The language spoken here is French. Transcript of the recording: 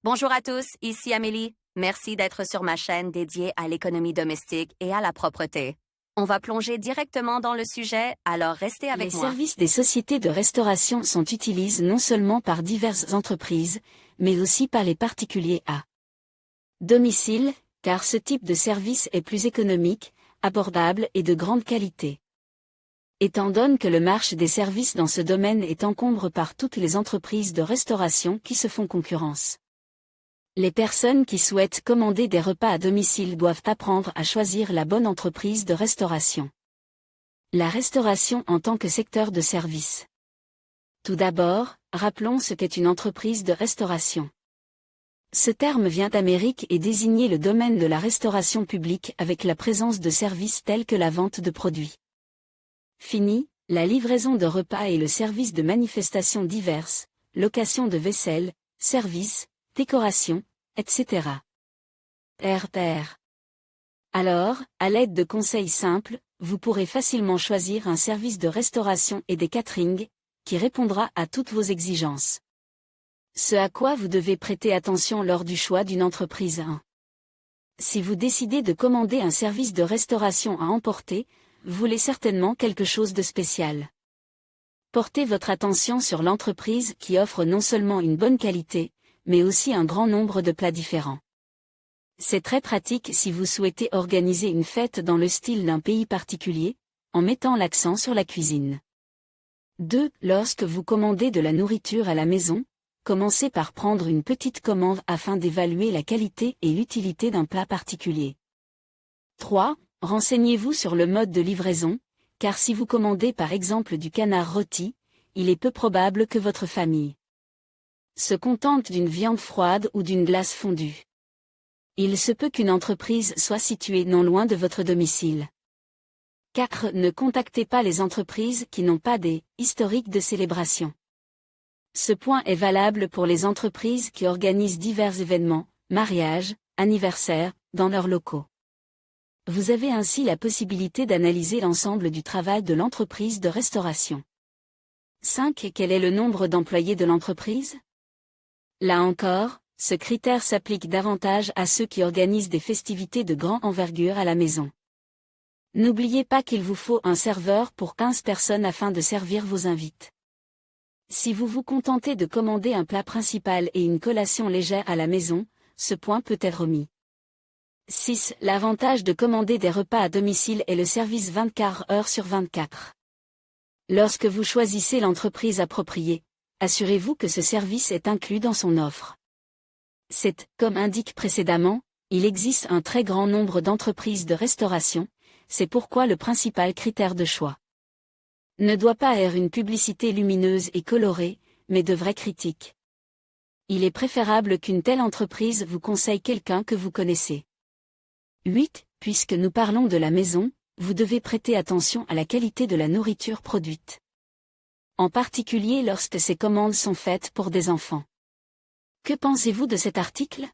Bonjour à tous, ici Amélie. Merci d'être sur ma chaîne dédiée à l'économie domestique et à la propreté. On va plonger directement dans le sujet, alors restez avec Les moi. services des sociétés de restauration sont utilisés non seulement par diverses entreprises, mais aussi par les particuliers à domicile, car ce type de service est plus économique, abordable et de grande qualité. Étant donné que le marché des services dans ce domaine est encombré par toutes les entreprises de restauration qui se font concurrence. Les personnes qui souhaitent commander des repas à domicile doivent apprendre à choisir la bonne entreprise de restauration. La restauration en tant que secteur de service. Tout d'abord, rappelons ce qu'est une entreprise de restauration. Ce terme vient d'Amérique et désignait le domaine de la restauration publique avec la présence de services tels que la vente de produits finis, la livraison de repas et le service de manifestations diverses, location de vaisselle, services, décoration, etc. RPR. Alors, à l'aide de conseils simples, vous pourrez facilement choisir un service de restauration et des catering, qui répondra à toutes vos exigences. Ce à quoi vous devez prêter attention lors du choix d'une entreprise 1. Si vous décidez de commander un service de restauration à emporter, vous voulez certainement quelque chose de spécial. Portez votre attention sur l'entreprise qui offre non seulement une bonne qualité, mais aussi un grand nombre de plats différents. C'est très pratique si vous souhaitez organiser une fête dans le style d'un pays particulier, en mettant l'accent sur la cuisine. 2. Lorsque vous commandez de la nourriture à la maison, commencez par prendre une petite commande afin d'évaluer la qualité et l'utilité d'un plat particulier. 3. Renseignez-vous sur le mode de livraison, car si vous commandez par exemple du canard rôti, il est peu probable que votre famille se contente d'une viande froide ou d'une glace fondue. Il se peut qu'une entreprise soit située non loin de votre domicile. 4. Ne contactez pas les entreprises qui n'ont pas des historiques de célébration. Ce point est valable pour les entreprises qui organisent divers événements, mariages, anniversaires, dans leurs locaux. Vous avez ainsi la possibilité d'analyser l'ensemble du travail de l'entreprise de restauration. 5. Quel est le nombre d'employés de l'entreprise? Là encore, ce critère s'applique davantage à ceux qui organisent des festivités de grande envergure à la maison. N'oubliez pas qu'il vous faut un serveur pour 15 personnes afin de servir vos invités. Si vous vous contentez de commander un plat principal et une collation légère à la maison, ce point peut être omis. 6. L'avantage de commander des repas à domicile est le service 24 heures sur 24. Lorsque vous choisissez l'entreprise appropriée, assurez-vous que ce service est inclus dans son offre. 7. Comme indiqué précédemment, il existe un très grand nombre d'entreprises de restauration, c'est pourquoi le principal critère de choix ne doit pas être une publicité lumineuse et colorée, mais de vraies critiques. Il est préférable qu'une telle entreprise vous conseille quelqu'un que vous connaissez. 8. Puisque nous parlons de la maison, vous devez prêter attention à la qualité de la nourriture produite. En particulier lorsque ces commandes sont faites pour des enfants. Que pensez-vous de cet article?